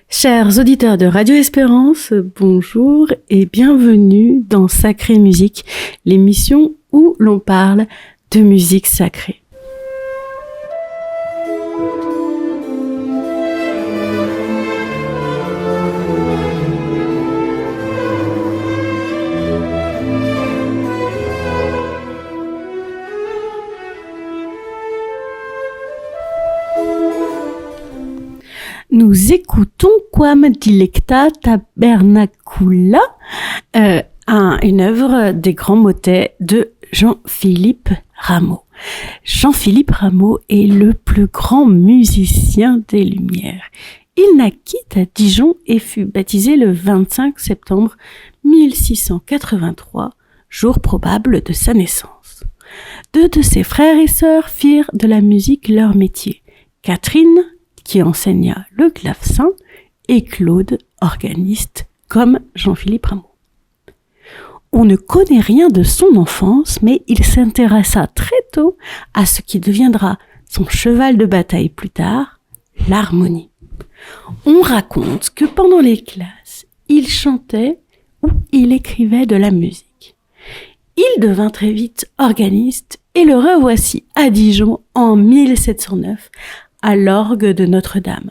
Chers auditeurs de Radio Espérance, bonjour et bienvenue dans Sacrée Musique, l'émission où l'on parle de musique sacrée. Nous écoutons Quam Dilecta Tabernacula, une œuvre des grands motets de Jean-Philippe Rameau. Jean-Philippe Rameau est le plus grand musicien des Lumières. Il naquit à Dijon et fut baptisé le 25 septembre 1683, jour probable de sa naissance. Deux de ses frères et sœurs firent de la musique leur métier. Catherine, qui enseigna le clavecin, et Claude, organiste, comme Jean-Philippe Rameau. On ne connaît rien de son enfance, mais il s'intéressa très tôt à ce qui deviendra son cheval de bataille plus tard, l'harmonie. On raconte que pendant les classes, il chantait ou il écrivait de la musique. Il devint très vite organiste et le revoici à Dijon en 1709, à l'orgue de Notre-Dame.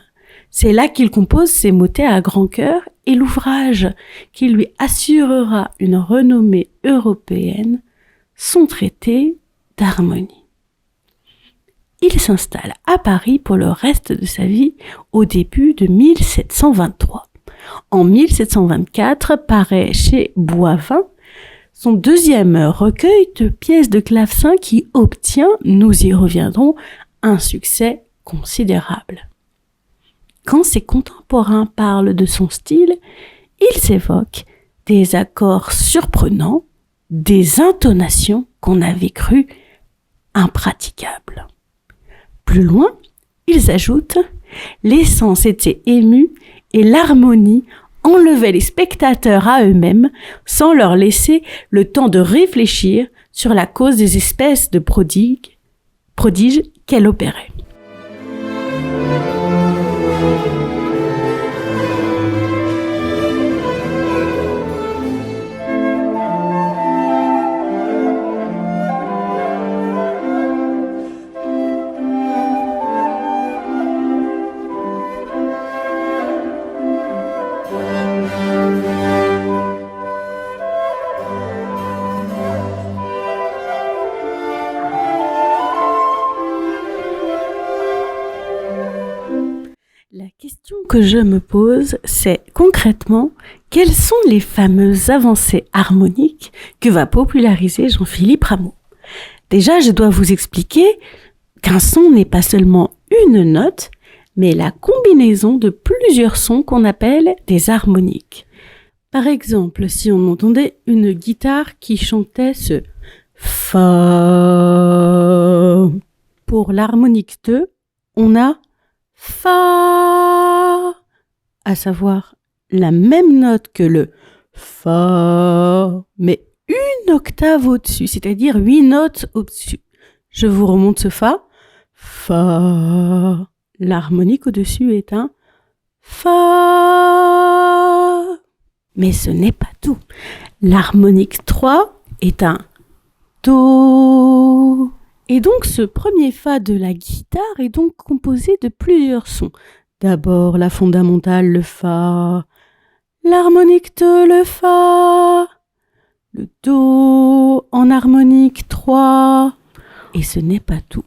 C'est là qu'il compose ses motets à grand cœur et l'ouvrage qui lui assurera une renommée européenne, son traité d'harmonie. Il s'installe à Paris pour le reste de sa vie au début de 1723. En 1724 paraît chez Boivin son deuxième recueil de pièces de clavecin qui obtient, nous y reviendrons, un succès considérable. Quand ses contemporains parlent de son style, ils évoquent des accords surprenants, des intonations qu'on avait crues impraticables. Plus loin, ils ajoutent « Les sens étaient émus et l'harmonie enlevait les spectateurs à eux-mêmes sans leur laisser le temps de réfléchir sur la cause des espèces de prodiges qu'elle opérait. » La question que je me pose, c'est concrètement, quelles sont les fameuses avancées harmoniques que va populariser Jean-Philippe Rameau? Déjà, je dois vous expliquer qu'un son n'est pas seulement une note, mais la combinaison de plusieurs sons qu'on appelle des harmoniques. Par exemple, si on entendait une guitare qui chantait ce Fa, pour l'harmonique 2, on a Fa, à savoir la même note que le Fa, mais une octave au-dessus, c'est-à-dire 8 notes au-dessus. Je vous remonte ce Fa. Fa. L'harmonique au-dessus est un Fa. Mais ce n'est pas tout. L'harmonique 3 est un Do. Et donc, ce premier Fa de la guitare est donc composé de plusieurs sons. D'abord, la fondamentale, le Fa, l'harmonique 2, le Fa, le Do en harmonique 3. Et ce n'est pas tout.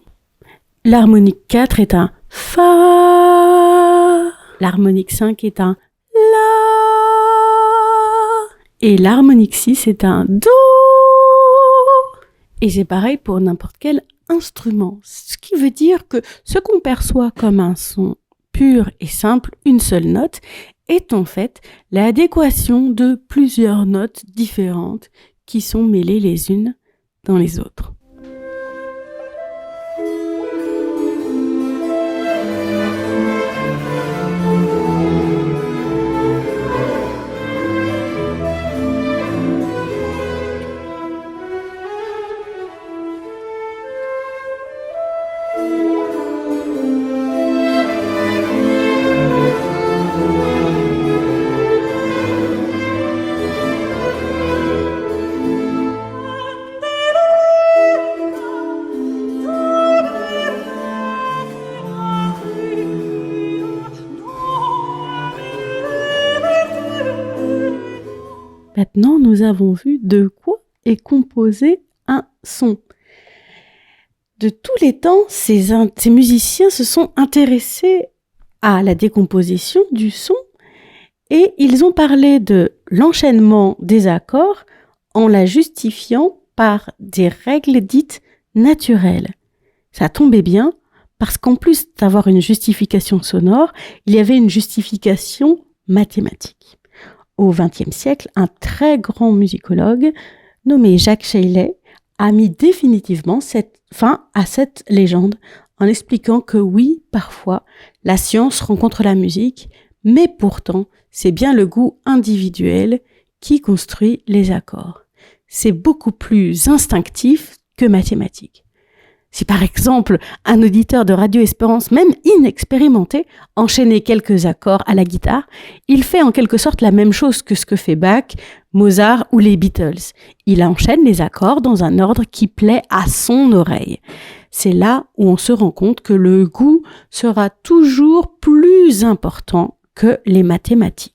L'harmonique 4 est un Fa, l'harmonique 5 est un La, et l'harmonique 6 est un Do. Et c'est pareil pour n'importe quel instrument. Ce qui veut dire que ce qu'on perçoit comme un son pur et simple, une seule note, est en fait l'adéquation de plusieurs notes différentes qui sont mêlées les unes dans les autres. Maintenant, nous avons vu de quoi est composé un son. De tous les temps, ces musiciens se sont intéressés à la décomposition du son et ils ont parlé de l'enchaînement des accords en la justifiant par des règles dites naturelles. Ça tombait bien parce qu'en plus d'avoir une justification sonore, il y avait une justification mathématique. Au XXe siècle, un très grand musicologue nommé Jacques Sheiley a mis définitivement fin à cette légende en expliquant que oui, parfois, la science rencontre la musique, mais pourtant, c'est bien le goût individuel qui construit les accords. C'est beaucoup plus instinctif que mathématique. Si par exemple, un auditeur de Radio Espérance, même inexpérimenté, enchaînait quelques accords à la guitare, il fait en quelque sorte la même chose que ce que fait Bach, Mozart ou les Beatles. Il enchaîne les accords dans un ordre qui plaît à son oreille. C'est là où on se rend compte que le goût sera toujours plus important que les mathématiques.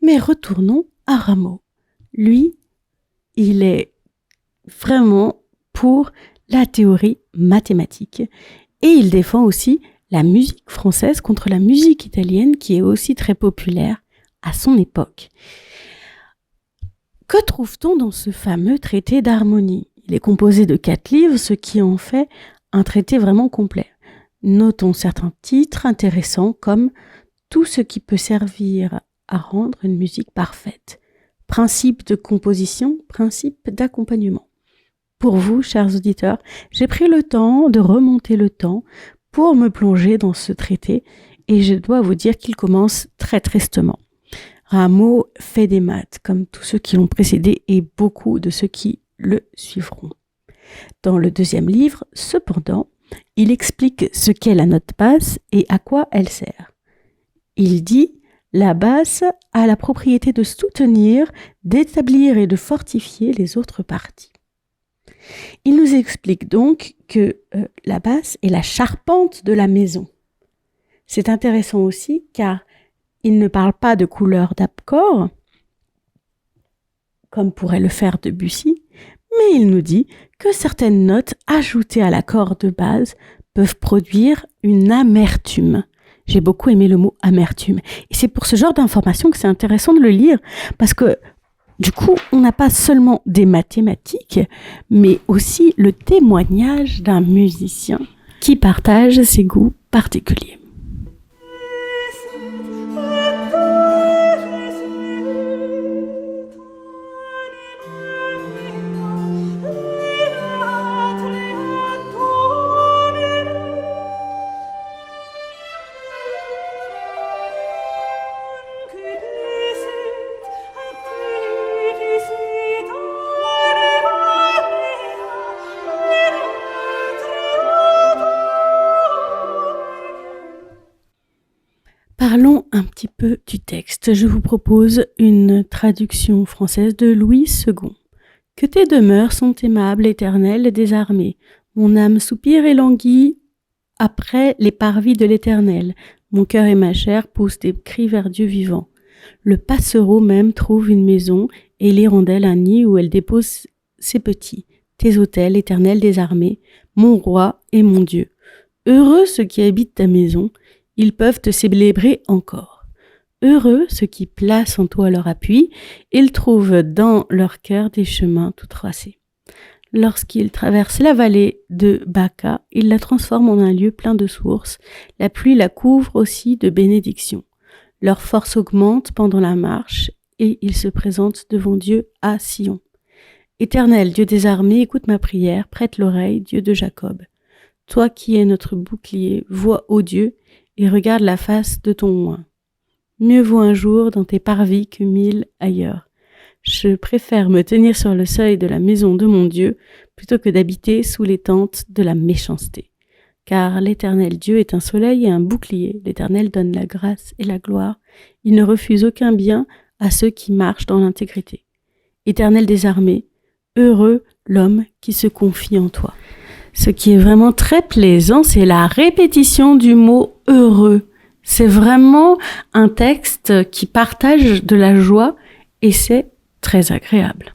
Mais retournons à Rameau. Lui, il est vraiment pour la théorie mathématique et il défend aussi la musique française contre la musique italienne qui est aussi très populaire à son époque. Que trouve-t-on dans ce fameux traité d'harmonie ? Il est composé de 4 livres, ce qui en fait un traité vraiment complet. Notons certains titres intéressants comme « Tout ce qui peut servir à rendre une musique parfaite », principe de composition, principe d'accompagnement. Pour vous, chers auditeurs, j'ai pris le temps de remonter le temps pour me plonger dans ce traité et je dois vous dire qu'il commence très tristement. Rameau fait des maths, comme tous ceux qui l'ont précédé et beaucoup de ceux qui le suivront. Dans le 2e livre, cependant, il explique ce qu'est la note basse et à quoi elle sert. Il dit « La basse a la propriété de soutenir, d'établir et de fortifier les autres parties. » Il nous explique donc que la basse est la charpente de la maison. C'est intéressant aussi car il ne parle pas de couleur d'accords, comme pourrait le faire Debussy, mais il nous dit que certaines notes ajoutées à l'accord de base peuvent produire une amertume. J'ai beaucoup aimé le mot amertume. Et c'est pour ce genre d'informations que c'est intéressant de le lire, parce que du coup, on n'a pas seulement des mathématiques, mais aussi le témoignage d'un musicien qui partage ses goûts particuliers. Parlons un petit peu du texte. Je vous propose une traduction française de Louis II. « Que tes demeures sont aimables, éternelles, désarmées. Mon âme soupire et languit après les parvis de l'Éternel. Mon cœur et ma chair poussent des cris vers Dieu vivant. Le passereau même trouve une maison et l'hirondelle un nid où elle dépose ses petits. Tes autels, éternels désarmés, mon roi et mon Dieu. Heureux ceux qui habitent ta maison, ils peuvent te célébrer encore. Heureux ceux qui placent en toi leur appui, ils trouvent dans leur cœur des chemins tout tracés. Lorsqu'ils traversent la vallée de Baca, ils la transforment en un lieu plein de sources. La pluie la couvre aussi de bénédictions. Leur force augmente pendant la marche et ils se présentent devant Dieu à Sion. Éternel, Dieu des armées, écoute ma prière, prête l'oreille, Dieu de Jacob. Toi qui es notre bouclier, vois, ô Dieu, et regarde la face de ton oint. Mieux vaut un jour dans tes parvis que 1000 ailleurs. Je préfère me tenir sur le seuil de la maison de mon Dieu plutôt que d'habiter sous les tentes de la méchanceté. Car l'Éternel Dieu est un soleil et un bouclier. L'Éternel donne la grâce et la gloire. Il ne refuse aucun bien à ceux qui marchent dans l'intégrité. Éternel des armées, heureux l'homme qui se confie en toi. Ce qui est vraiment très plaisant, c'est la répétition du mot heureux. C'est vraiment un texte qui partage de la joie et c'est très agréable.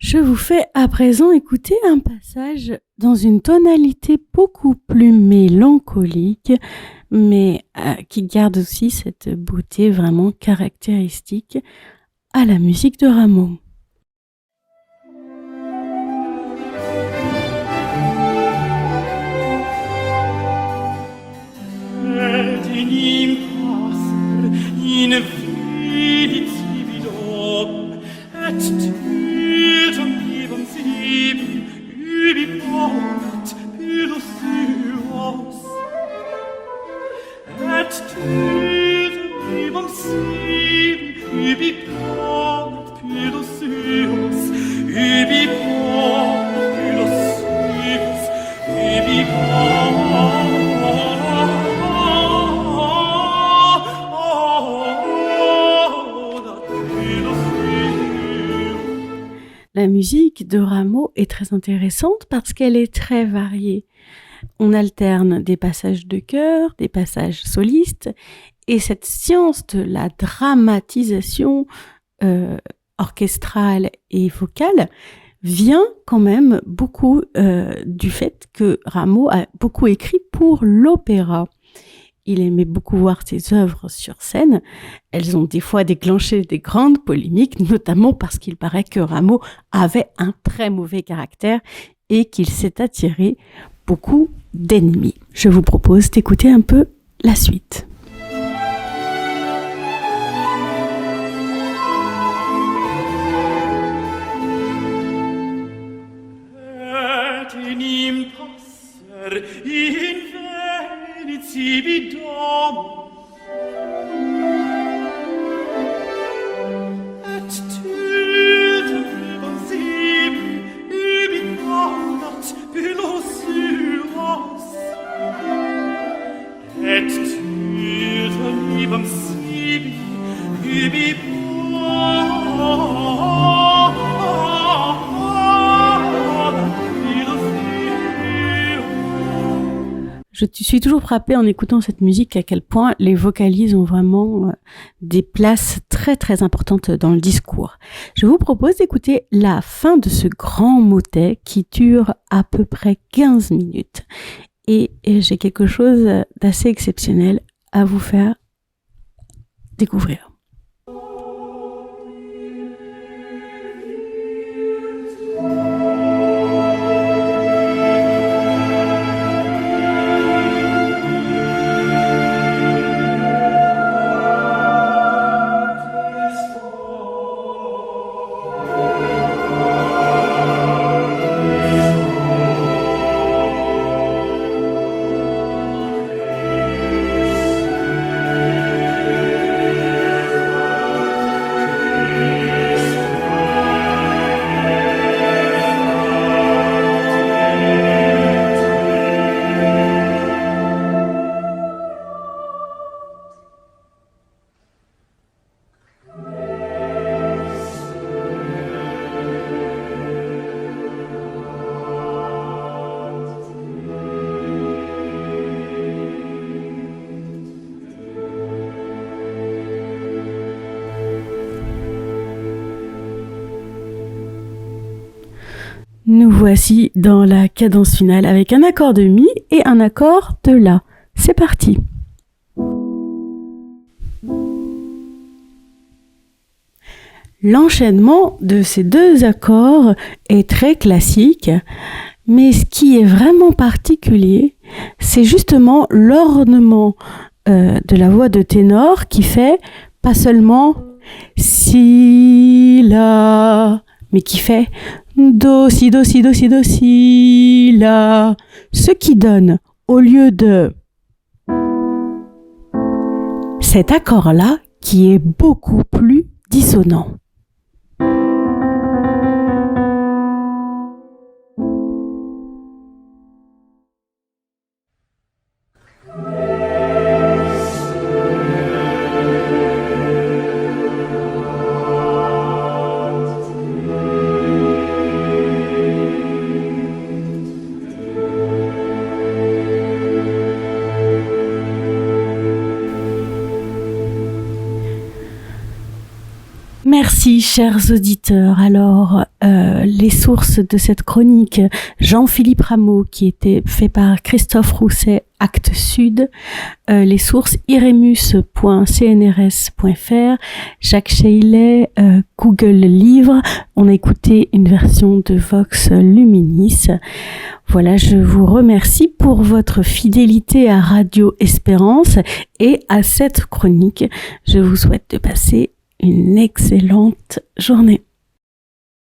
Je vous fais à présent écouter un passage dans une tonalité beaucoup plus mélancolique, mais qui garde aussi cette beauté vraiment caractéristique à la musique de Rameau. La musique de Rameau est très intéressante parce qu'elle est très variée. On alterne des passages de chœur, des passages solistes, et cette science de la dramatisation orchestrale et vocale vient quand même beaucoup du fait que Rameau a beaucoup écrit pour l'opéra. Il aimait beaucoup voir ses œuvres sur scène. Elles ont des fois déclenché des grandes polémiques, notamment parce qu'il paraît que Rameau avait un très mauvais caractère et qu'il s'est attiré beaucoup d'ennemis. Je vous propose d'écouter un peu la suite. Je suis toujours frappée en écoutant cette musique à quel point les vocalises ont vraiment des places très très importantes dans le discours. Je vous propose d'écouter la fin de ce grand motet qui dure à peu près 15 minutes. Et j'ai quelque chose d'assez exceptionnel à vous faire découvrir. Nous voici dans la cadence finale avec un accord de mi et un accord de la. C'est parti. L'enchaînement de ces deux accords est très classique, mais ce qui est vraiment particulier, c'est justement l'ornement de la voix de ténor qui fait pas seulement si, la, mais qui fait do, si, do, si, do, si, do, si, la. Ce qui donne, au lieu de cet accord-là, qui est beaucoup plus dissonant. Merci, chers auditeurs. Alors, les sources de cette chronique, Jean-Philippe Rameau, qui était fait par Christophe Rousset, Actes Sud, les sources iremus.cnrs.fr, Jacques Sheillet, Google Livres. On a écouté une version de Vox Luminis. Voilà, je vous remercie pour votre fidélité à Radio Espérance et à cette chronique. Je vous souhaite de passer une excellente journée.